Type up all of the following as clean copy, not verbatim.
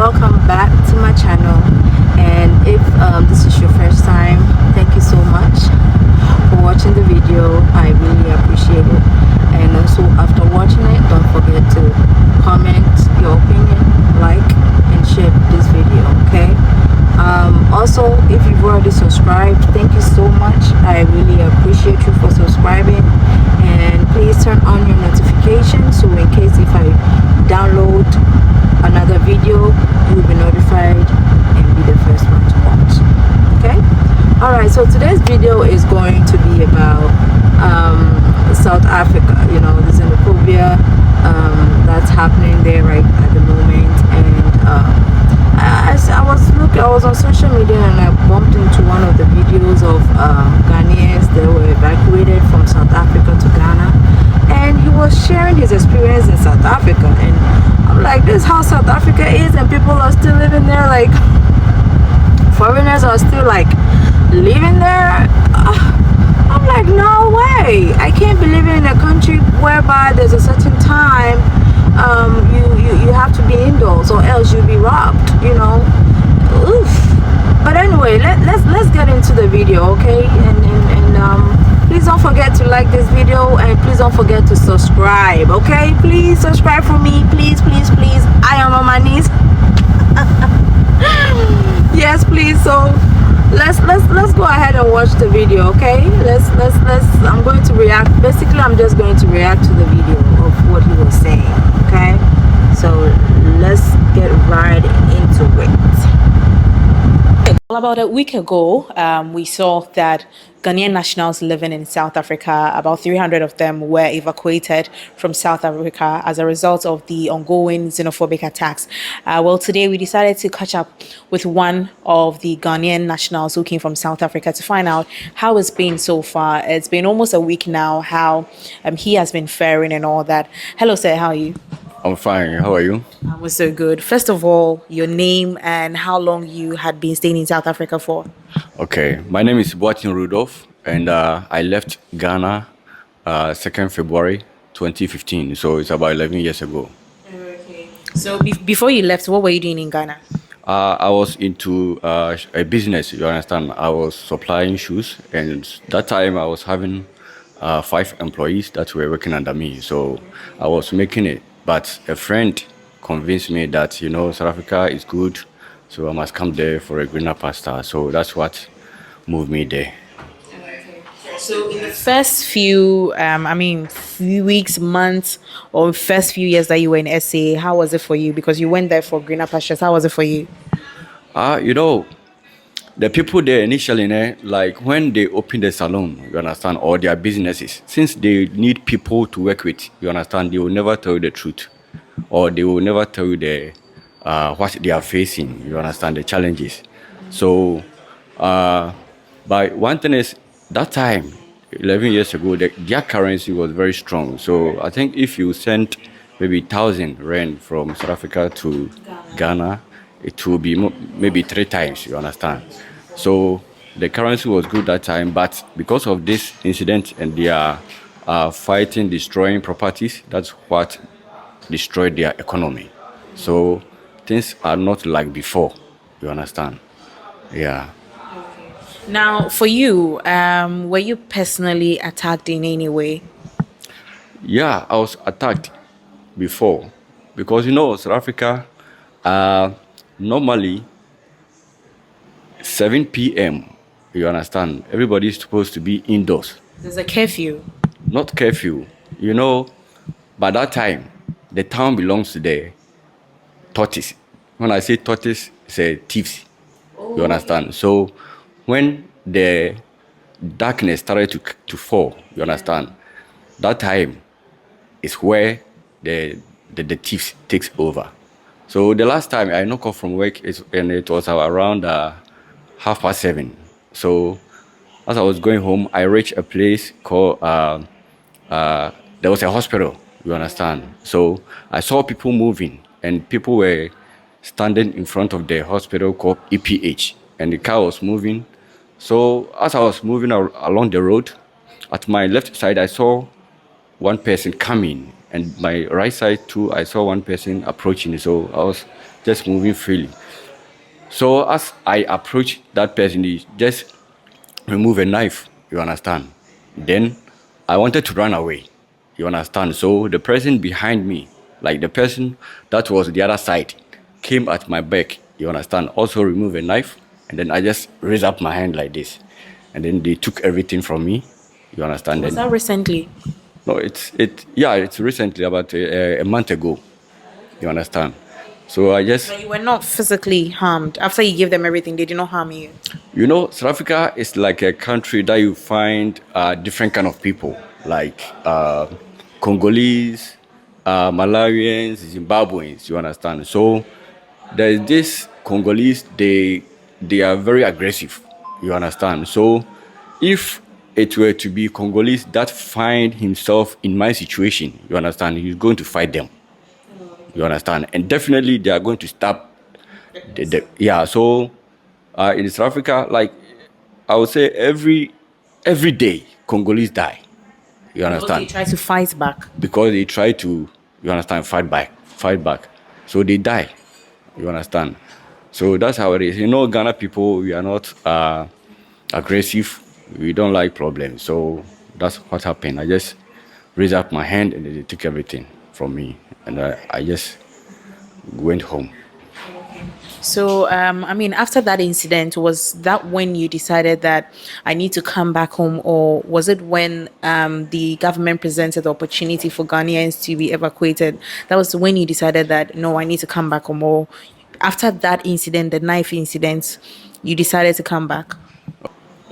welcome back to my channel. And if this is your first time, thank you so much for watching the video. I really appreciate it. And also after watching it, don't forget to comment your opinion, like and share this video, okay? Also, if you've already subscribed, thank you so much. I really appreciate you for subscribing, and please turn on your notifications so in case if I download another video, you will be notified and be the first one to watch. Okay, all right, so today's video is going to be about South Africa. You know, the xenophobia that's happening there right at the moment. And I was on social media and I bumped into one of the videos of Ghanaians that were evacuated from South Africa to Ghana, and he was sharing his experience in South Africa. And I'm like, this is how South Africa is, and people are still living there, like foreigners are still like living there. I'm like, no way, I can't be living in a country whereby there's a certain time you have to be indoors or else you'll be robbed, you know. Oof. But anyway, let's get into the video, okay? And please don't forget to like this video, and please don't forget to subscribe, okay? Please subscribe for me, please. I am on my knees. Yes, please. So let's go ahead and watch the video, okay? Let's I'm going to react. Basically, I'm just going to react to the video of what he was saying, okay? So let's get right into it. Well, about a week ago, we saw that Ghanaian nationals living in South Africa, about 300 of them were evacuated from South Africa as a result of the ongoing xenophobic attacks. Well, today we decided to catch up with one of the Ghanaian nationals who came from South Africa to find out how it's been so far. It's been almost a week now, how he has been faring and all that. Hello, sir. How are you? I'm fine. How are you? I was so good. First of all, your name and how long you had been staying in South Africa for. Okay. My name is Boatin Rudolph, and I left Ghana 2nd February 2015. So it's about 11 years ago. Okay. So before you left, what were you doing in Ghana? I was into a business, you understand. I was supplying shoes, and that time I was having 5 employees that were working under me. So I was making it. But a friend convinced me that, you know, South Africa is good, so I must come there for a greener pasture. So that's what moved me there. Okay. So in the first few, few weeks, months, or first few years that you were in SA, how was it for you? Because you went there for greener pastures. How was it for you? You know, the people there initially, like when they open the salon, you understand, or their businesses, since they need people to work with, you understand, they will never tell you the truth, or they will never tell you what they are facing, you understand, the challenges. So, but one thing is, that time, 11 years ago, their currency was very strong. So I think if you sent maybe 1,000 rand from South Africa to Ghana, it will be maybe 3 times, you understand. So the currency was good that time, but because of this incident and they are fighting, destroying properties, that's what destroyed their economy. So things are not like before, you understand. Yeah. Now, for you, were you personally attacked in any way? Yeah, I was attacked before because, you know, South Africa, normally 7 p.m., you understand, everybody is supposed to be indoors. There's a curfew. Not curfew, you know. By that time, the town belongs to the tortoise. When I say tortoise, it's a thieves. You understand? So when the darkness started to fall, you understand, that time is where the thieves takes over. So the last time I knocked off from work, and it was around 7:30. So as I was going home, I reached a place called, there was a hospital, you understand. So I saw people moving, and people were standing in front of the hospital called EPH, and the car was moving. So as I was moving along the road, at my left side, I saw one person coming, and my right side too, I saw one person approaching. So I was just moving freely. So as I approach that person, he just remove a knife, you understand? Then I wanted to run away, you understand? So the person behind me, like the person that was the other side, came at my back, you understand? Also remove a knife, and then I just raised up my hand like this. And then they took everything from me, you understand? Was Then that recently? no, yeah, it's recently about a month ago, you understand? So I just But you were not physically harmed. After you gave them everything, they did not harm you. You know, South Africa is like a country that you find different kind of people, like Congolese, Malawians, Zimbabweans. You understand? So there is this Congolese. They are very aggressive. You understand? So if it were to be Congolese that find himself in my situation, you understand? He's going to fight them. You understand? And definitely they are going to stop. Yeah. So in South Africa, like I would say every day Congolese die. You Because they understand? try to fight back. Because they try to, you understand, fight back. So they die. You understand? So that's how it is. You know, Ghana people, we are not aggressive. We don't like problems. So that's what happened. I just raised up my hand and they took everything from me, and I just went home. So, I mean, after that incident, was that when you decided that I need to come back home, or was it when the government presented the opportunity for Ghanaians to be evacuated? That was when you decided that no, I need to come back home, or after that incident, the knife incident, you decided to come back?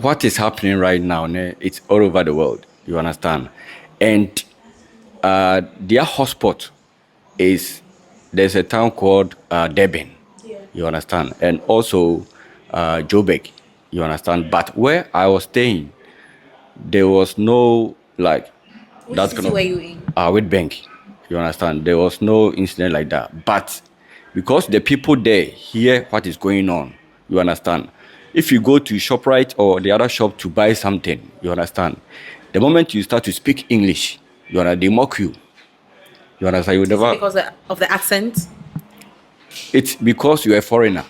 What is happening right now, it's all over the world. You understand? And their hotspot is there's a town called Durban. You understand? And also Joburg. You understand? But where I was staying, there was no like that kind of were you in? with bank. You understand? There was no incident like that. But because the people there hear what is going on, you understand? If you go to ShopRite or the other shop to buy something, you understand? The moment you start to speak English, you understand, they mock you. You understand? You never. Because of the accent? It's because you're a foreigner.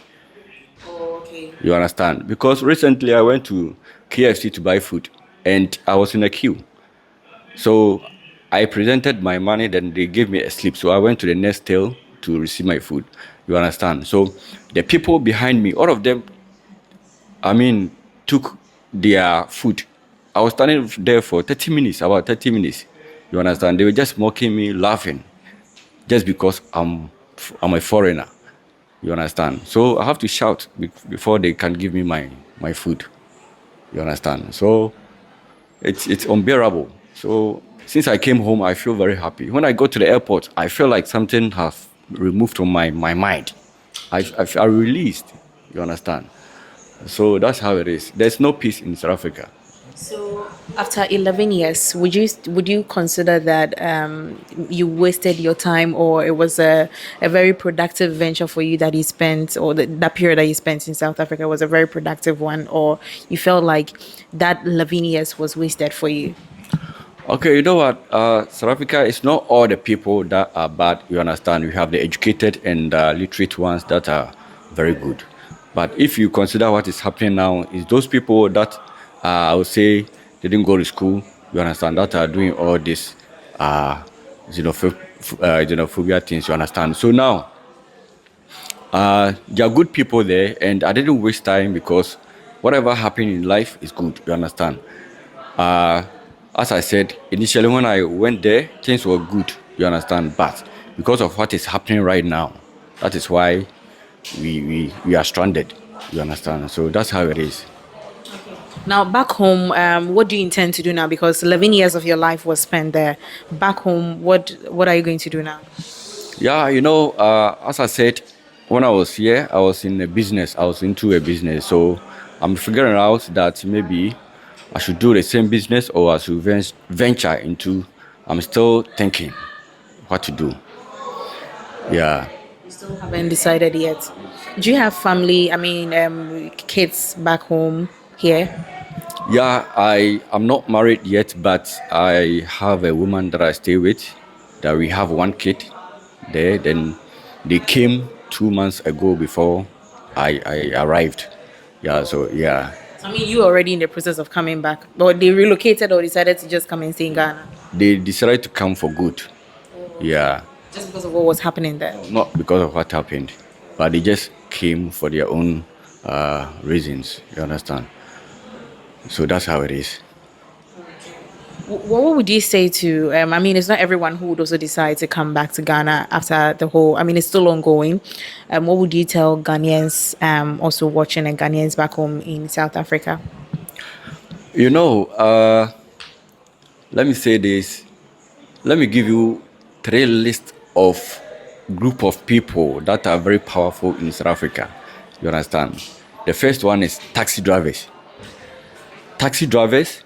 Oh, okay. You understand? Because recently I went to KFC to buy food and I was in a queue. So I presented my money, then they gave me a slip. So I went to the next till to receive my food. You understand? So the people behind me, all of them, I mean, took their food. I was standing there for 30 minutes, about 30 minutes. You understand? They were just mocking me, laughing, just because I'm a foreigner. You understand? So I have to shout before they can give me my food. You understand? So it's unbearable. So since I came home, I feel very happy. When I go to the airport, I feel like something has removed from my mind. I released. You understand? So that's how it is. There's no peace in South Africa. So after 11 years, would you consider that you wasted your time, or it was a very productive venture for you that you spent, or that period that you spent in South Africa was a very productive one, or you felt like that 11 years was wasted for you? Okay, you know what? South Africa is not all the people that are bad. You understand? We have the educated and literate ones that are very good. But if you consider what is happening now, is those people that I would say they didn't go to school. You understand? That are doing all this xenophobia things. You understand? So now there are good people there, and I didn't waste time because whatever happened in life is good. You understand? Uh, as I said, initially when I went there, things were good, you understand? But because of what is happening right now, that is why we are stranded, you understand? So that's how it is. Now, back home, what do you intend to do now? Because 11 years of your life was spent there. Back home, what are you going to do now? Yeah, you know, as I said, when I was here, I was in a business. I was into a business. So I'm figuring out that maybe I should do the same business or I should venture into. I'm still thinking what to do. Yeah. You still haven't decided yet. Do you have family? I mean, kids back home here? Yeah, I'm not married yet, but I have a woman that I stay with. That we have one kid there. Then they came 2 months ago before I arrived. Yeah, so yeah, I mean, you already in the process of coming back, but they relocated or decided to just come and stay in Ghana they decided to come for good. Yeah, just because of what was happening there. not because of what happened, but they just came for their own reasons. You understand? So that's how it is. What would you say to? I mean, it's not everyone who would also decide to come back to Ghana after the whole. I mean, it's still ongoing. What would you tell Ghanaians also watching and Ghanaians back home in South Africa? You know, let me say this. Let me give you 3 lists of group of people that are very powerful in South Africa. You understand? The first one is taxi drivers. Taxi drivers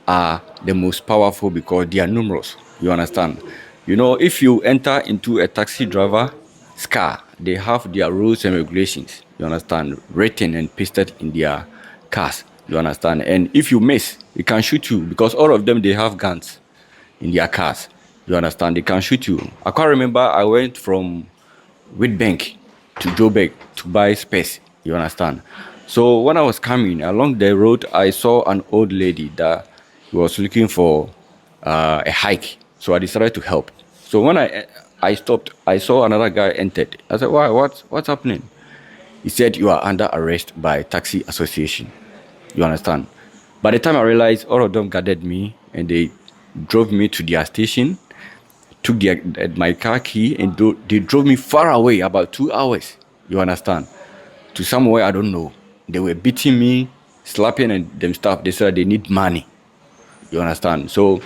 are the most powerful because they are numerous. You understand? You know, if you enter into a taxi driver's car, they have their rules and regulations. You understand? Written and pasted in their cars. You understand? And if you miss, they can shoot you because all of them they have guns in their cars. You understand? They can shoot you. I can't remember. I went from Witbank to Joburg to buy space. You understand? So when I was coming along the road, I saw an old lady that was looking for a hike. So I decided to help. So when I stopped, I saw another guy entered. I said, "Why? What's happening?" He said, "You are under arrest by taxi association." You understand? By the time I realized, all of them gathered me and they drove me to their station, took my car key, and they drove me far away, about 2 hours. You understand? To somewhere I don't know. They were beating me, slapping and them stuff. They said they need money. You understand? So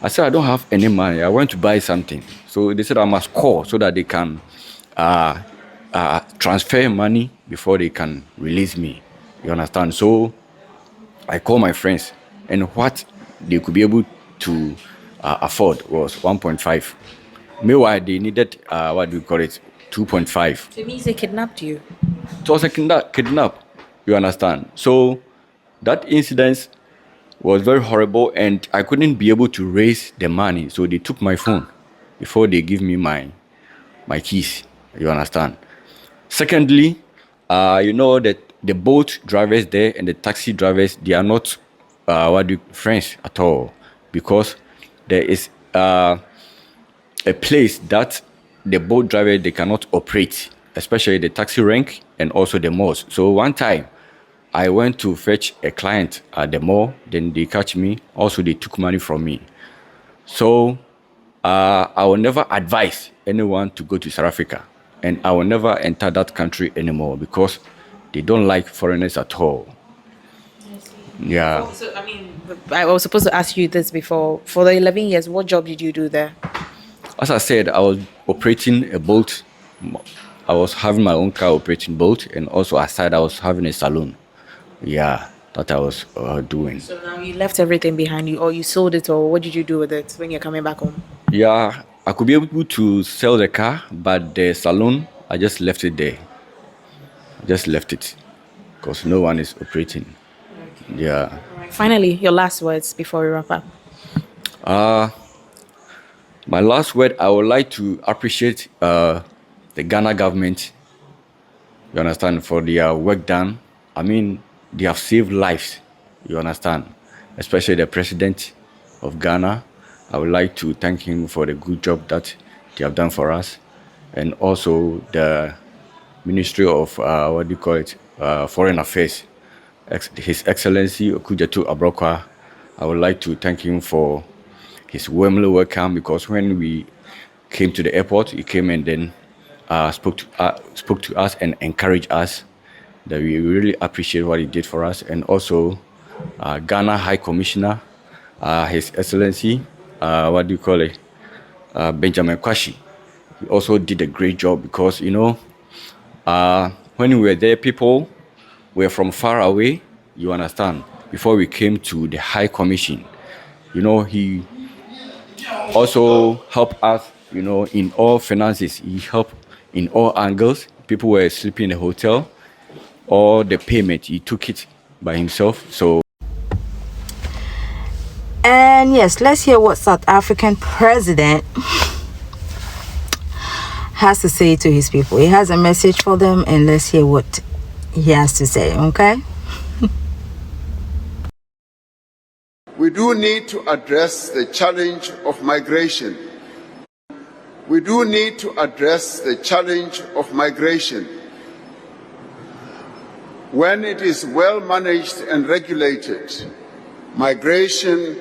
I said I don't have any money. I want to buy something. So they said I must call so that they can transfer money before they can release me. You understand? So I called my friends, and what they could be able to afford was 1.5. Meanwhile, they needed, what do you call it, 2.5. So it means they kidnapped you. It was a kidnap, you understand? So that incident was very horrible, and I couldn't be able to raise the money. So they took my phone before they give me my keys, you understand? Secondly, you know that the boat drivers there and the taxi drivers, they are not friends at all, because there is a place that the boat driver they cannot operate, especially the taxi rank and also the malls. So one time I went to fetch a client at the mall, then they catch me. Also, they took money from me. So I will never advise anyone to go to South Africa, and I will never enter that country anymore because they don't like foreigners at all. Yeah. So I mean, I was supposed to ask you this before. For the 11 years, what job did you do there? As I said, I was operating a boat. I was having my own car operating boat, and also aside, I was having a salon. Yeah, that I was doing. So now you left everything behind you, or you sold it, or what did you do with it when you're coming back home? Yeah, I could be able to sell the car, but the salon, I just left it there. I just left it because no one is operating. Yeah. Finally, your last words before we wrap up. My last word, I would like to appreciate the Ghana government, you understand, for their work done. I mean, they have saved lives, you understand, especially the president of Ghana. I would like to thank him for the good job that they have done for us, and also the Ministry of, Foreign Affairs, His Excellency Okudzeto Abrokwa. I would like to thank him for his warmly welcome, because when we came to the airport, he came and then spoke to us and encouraged us. That we really appreciate what he did for us. And also Ghana High Commissioner, His Excellency, Benjamin Kwashi. He also did a great job because, when we were there, people were from far away, you understand, before we came to the High Commission. He also helped us, in all finances. He helped in all angles. People were sleeping in the hotel. All the payment, he took it by himself. So, and yes, let's hear what South African president has to say to his people. He has a message for them, and let's hear what he has to say, okay? We do need to address the challenge of migration. We do need to address the challenge of migration. When it is well managed and regulated, migration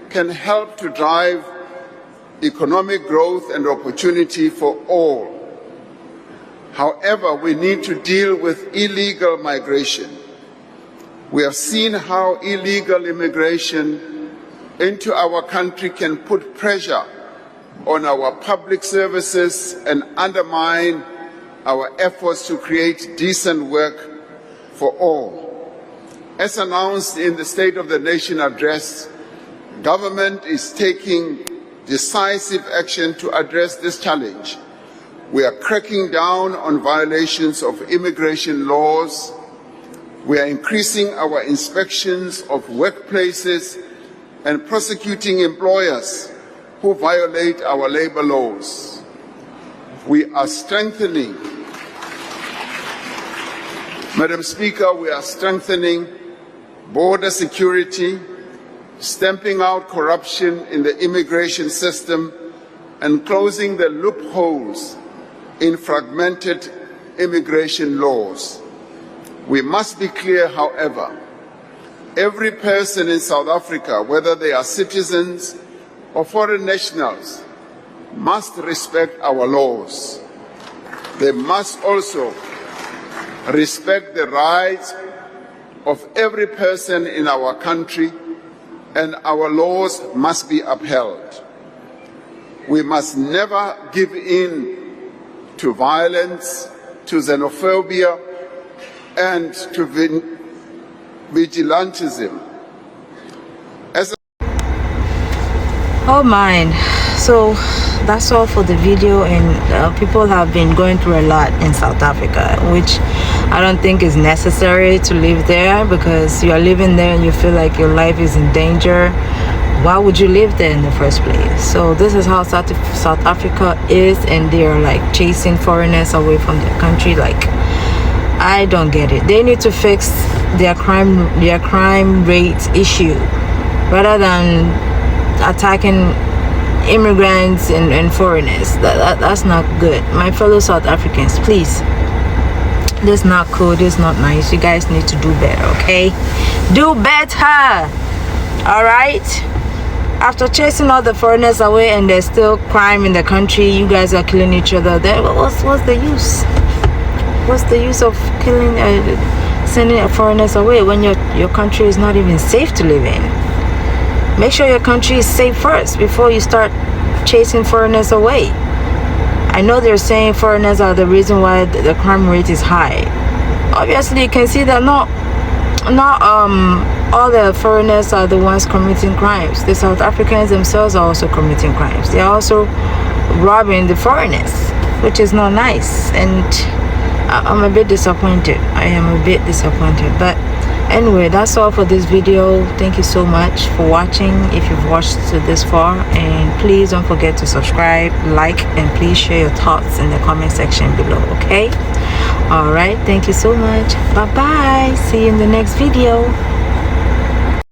can help to drive economic growth and opportunity for all. However, we need to deal with illegal migration. We have seen how illegal immigration into our country can put pressure on our public services and undermine our efforts to create decent work for all. As announced in the State of the Nation address, government is taking decisive action to address this challenge. We are cracking down on violations of immigration laws. We are increasing our inspections of workplaces and prosecuting employers who violate our labor laws. We are strengthening, Madam Speaker, we are strengthening border security, stamping out corruption in the immigration system, and closing the loopholes in fragmented immigration laws. We must be clear, however, every person in South Africa, whether they are citizens or foreign nationals, must respect our laws. They must also respect the rights of every person in our country, and our laws must be upheld. We must never give in to violence, to xenophobia, and to vigilantism. Oh my. So that's all for the video, and people have been going through a lot in South Africa, which I don't think is necessary to live there, because you are living there and you feel like your life is in danger. Why would you live there in the first place? So this is how South Africa is, and they are like chasing foreigners away from their country. Like, I don't get it. They need to fix their crime rate issue rather than attacking immigrants and foreigners. That's not good. My fellow South Africans, please, this is not cool. This is not nice. You guys need to do better, okay? Do better. All right? After chasing all the foreigners away and there's still crime in the country, you guys are killing each other. Then what's the use? What's the use of killing, sending foreigners away when your country is not even safe to live in? Make sure your country is safe first before you start chasing foreigners away. I know they're saying foreigners are the reason why the crime rate is high. Obviously, you can see that not all the foreigners are the ones committing crimes. The South Africans themselves are also committing crimes. They are also robbing the foreigners, which is not nice. And I'm a bit disappointed. I am a bit disappointed. But anyway, that's all for this video. Thank you so much for watching, if you've watched to this far, and please don't forget to subscribe, like, and please share your thoughts in the comment section below, okay? All right, thank you so much. Bye bye. See you in the next video.